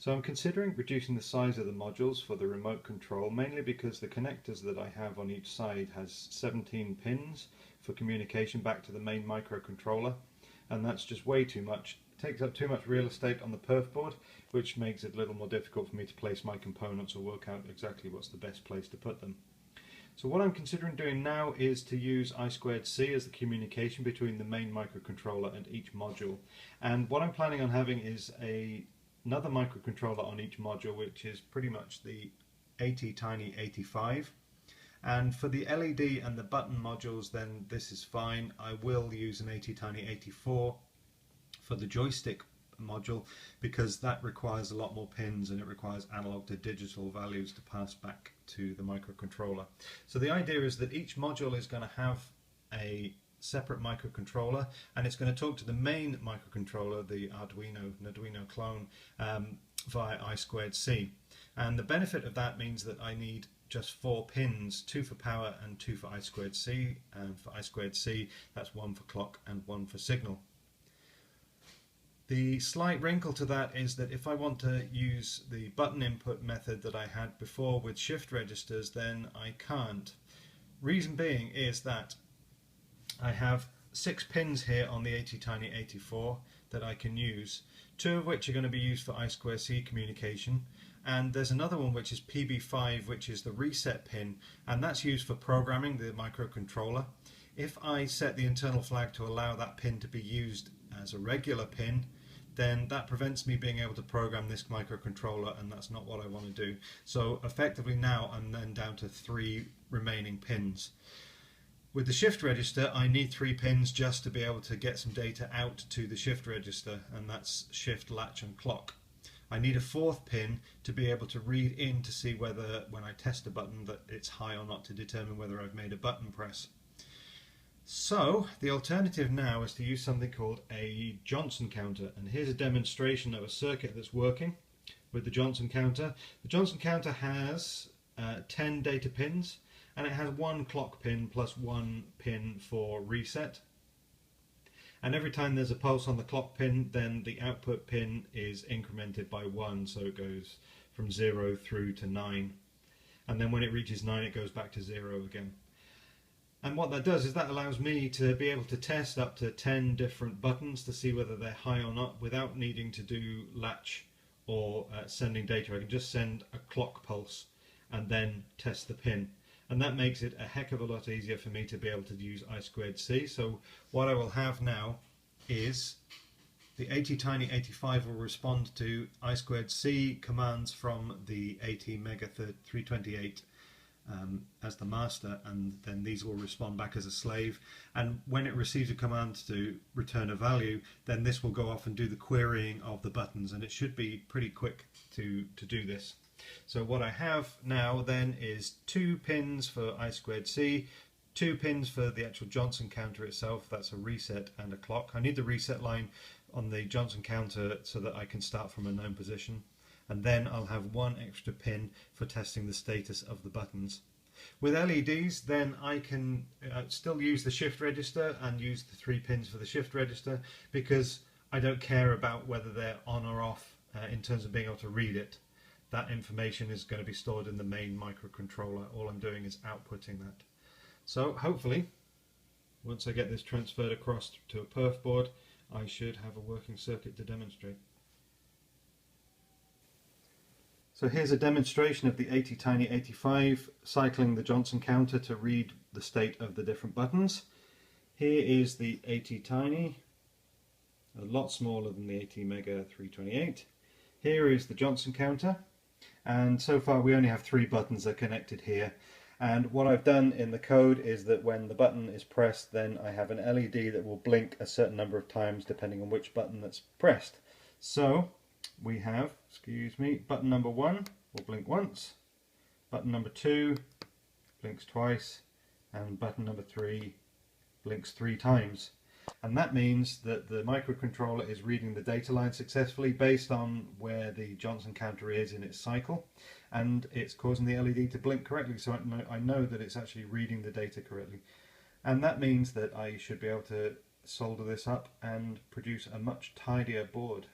So I'm considering reducing the size of the modules for the remote control, mainly because the connectors that I have on each side has 17 pins for communication back to the main microcontroller, and that's just way too much. It takes up too much real estate on the perf board, which makes it a little more difficult for me to place my components or work out exactly what's the best place to put them. So what I'm considering doing now is to use I2C as the communication between the main microcontroller and each module. And what I'm planning on having is another microcontroller on each module, which is pretty much the ATtiny85. And for the LED and the button modules, then this is fine. I will use an ATtiny84 for the joystick module because that requires a lot more pins and it requires analog to digital values to pass back to the microcontroller. So the idea is that each module is going to have a separate microcontroller, and it's going to talk to the main microcontroller, the Arduino clone, via I2C. And the benefit of that means that I need just 4 pins, 2 for power and 2 for I2C, and for I2C that's 1 for clock and 1 for signal. The slight wrinkle to that is that if I want to use the button input method that I had before with shift registers, then I can't. Reason being is that I have 6 pins here on the ATtiny84 that I can use, 2 of which are going to be used for I2C communication, and there's another one which is PB5, which is the reset pin, and that's used for programming the microcontroller. If I set the internal flag to allow that pin to be used as a regular pin, then that prevents me being able to program this microcontroller, and that's not what I want to do. So effectively now I'm then down to 3 remaining pins. With the shift register, I need 3 pins just to be able to get some data out to the shift register, and that's shift, latch and clock. I need a 4th pin to be able to read in to see whether, when I test a button, that it's high or not, to determine whether I've made a button press. So the alternative now is to use something called a Johnson counter, and here's a demonstration of a circuit that's working with the Johnson counter. The Johnson counter has 10 data pins, and it has 1 clock pin plus 1 pin for reset. And every time there's a pulse on the clock pin, then the output pin is incremented by 1, so it goes from 0 through to 9. And then when it reaches 9, it goes back to 0 again. And what that does is that allows me to be able to test up to 10 different buttons to see whether they're high or not without needing to do latch or sending data. I can just send a clock pulse and then test the pin. And that makes it a heck of a lot easier for me to be able to use I2C. So what I will have now is the ATtiny85 will respond to I2C commands from the ATmega328 as the master, and then these will respond back as a slave, and when it receives a command to return a value, then this will go off and do the querying of the buttons, and it should be pretty quick to do this. So what I have now then is 2 pins for I2C, 2 pins for the actual Johnson counter itself, that's a reset and a clock. I need the reset line on the Johnson counter so that I can start from a known position. And then I'll have 1 extra pin for testing the status of the buttons. With LEDs, then I can still use the shift register and use the 3 pins for the shift register, because I don't care about whether they're on or off in terms of being able to read it. That information is going to be stored in the main microcontroller. All I'm doing is outputting that. So hopefully, once I get this transferred across to a perf board, I should have a working circuit to demonstrate. So here's a demonstration of the ATtiny85 cycling the Johnson counter to read the state of the different buttons. Here is the ATtiny, a lot smaller than the ATmega328. Here is the Johnson counter, and so far we only have 3 buttons that are connected here. And what I've done in the code is that when the button is pressed, then I have an LED that will blink a certain number of times depending on which button that's pressed. So we have, button number 1 will blink once, button number 2 blinks twice, and button number 3 blinks 3 times. And that means that the microcontroller is reading the data line successfully based on where the Johnson counter is in its cycle, and it's causing the LED to blink correctly, so I know that it's actually reading the data correctly. And that means that I should be able to solder this up and produce a much tidier board.